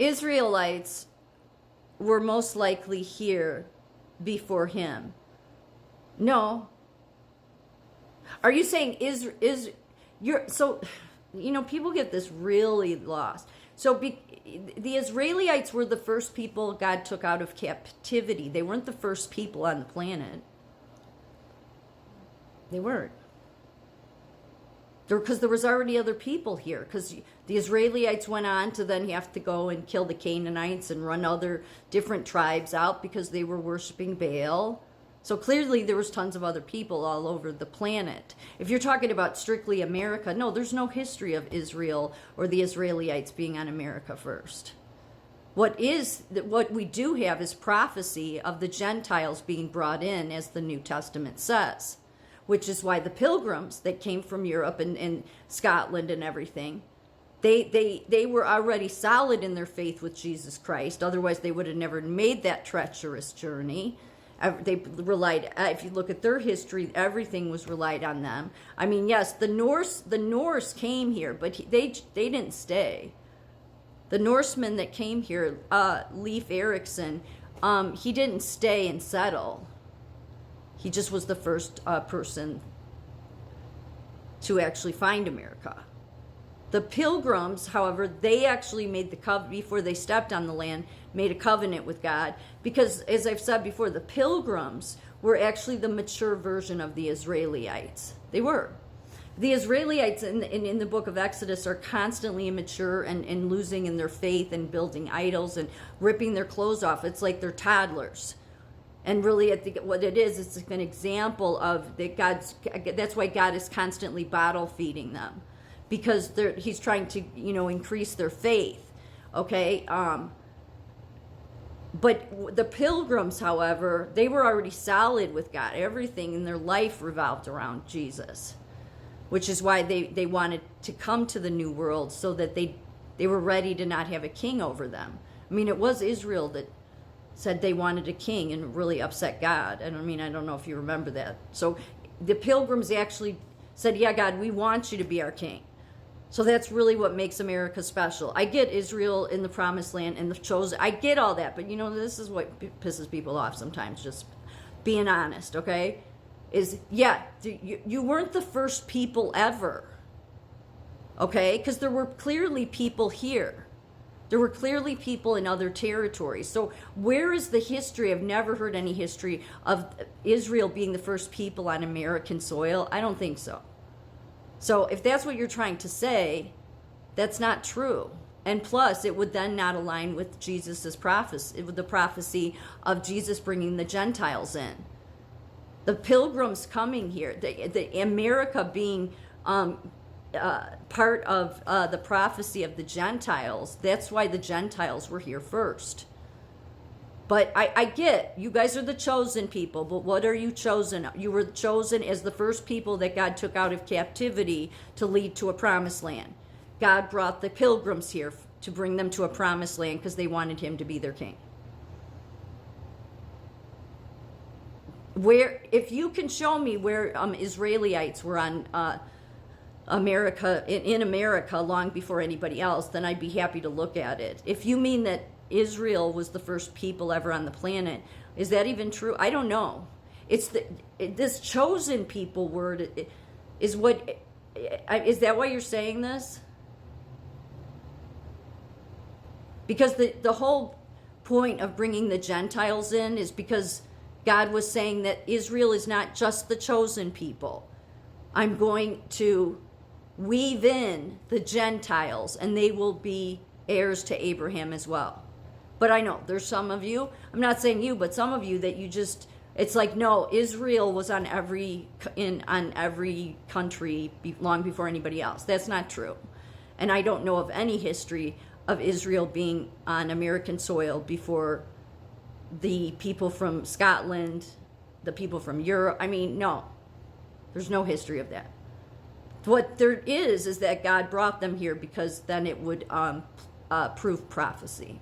Israelites were most likely here before him. No. Are you saying people get this really lost. So the Israelites were the first people God took out of captivity. They weren't the first people on the planet. They weren't. Because there was already other people here. Because the Israelites went on to then have to go and kill the Canaanites and run other different tribes out because they were worshiping Baal. So clearly there was tons of other people all over the planet. If you're talking about strictly America, no, there's no history of Israel or the Israelites being on America first. What we do have is prophecy of the Gentiles being brought in, as the New Testament says, which is why the pilgrims that came from Europe and Scotland and everything, they were already solid in their faith with Jesus Christ. Otherwise, they would have never made that treacherous journey. They relied, if you look at their history, everything was relied on them. I mean, yes, the Norse came here, but they didn't stay. The Norseman that came here, Leif Erikson, he didn't stay and settle. He just was the first person to actually find America. The Pilgrims, however, they actually made the covenant before they stepped on the land, made a covenant with God, because, as I've said before, the Pilgrims were actually the mature version of the Israelites. They were. The Israelites in the book of Exodus are constantly immature and losing in their faith and building idols and ripping their clothes off. It's like they're toddlers. And really, I think what it is, it's an example of that that's why God is constantly bottle feeding them. Because he's trying to, increase their faith, okay? But the Pilgrims, however, they were already solid with God. Everything in their life revolved around Jesus, which is why they wanted to come to the New World, so that they were ready to not have a king over them. I mean, it was Israel that said they wanted a king and really upset God. And I don't know if you remember that. So the Pilgrims actually said, yeah, God, we want you to be our king. So that's really what makes America special. I get Israel in the promised land and the chosen. I get all that. But, this is what pisses people off sometimes, just being honest, okay? You weren't the first people ever, okay? Because there were clearly people here. There were clearly people in other territories. So where is the history? I've never heard any history of Israel being the first people on American soil. I don't think so. So if that's what you're trying to say, that's not true. And plus, it would then not align with Jesus' prophecy, with the prophecy of Jesus bringing the Gentiles in. The Pilgrims coming here, the America being part of the prophecy of the Gentiles. That's why the Gentiles were here first. But I get, you guys are the chosen people, but what are you chosen? You were chosen as the first people that God took out of captivity to lead to a promised land. God brought the Pilgrims here to bring them to a promised land because they wanted him to be their king. If you can show me where Israelites were on America, in America long before anybody else, then I'd be happy to look at it. If you mean that Israel was the first people ever on the planet, is that even true? I don't know. This chosen people word is what, is that why you're saying this? Because the whole point of bringing the Gentiles in is because God was saying that Israel is not just the chosen people. I'm going to weave in the Gentiles, and they will be heirs to Abraham as well. But I know there's some of you, I'm not saying you, but some of you that you just, it's like, no, Israel was on every country long before anybody else. That's not true. And I don't know of any history of Israel being on American soil before the people from Scotland, the people from Europe. No, there's no history of that. What there is that God brought them here because then it would prove prophecy.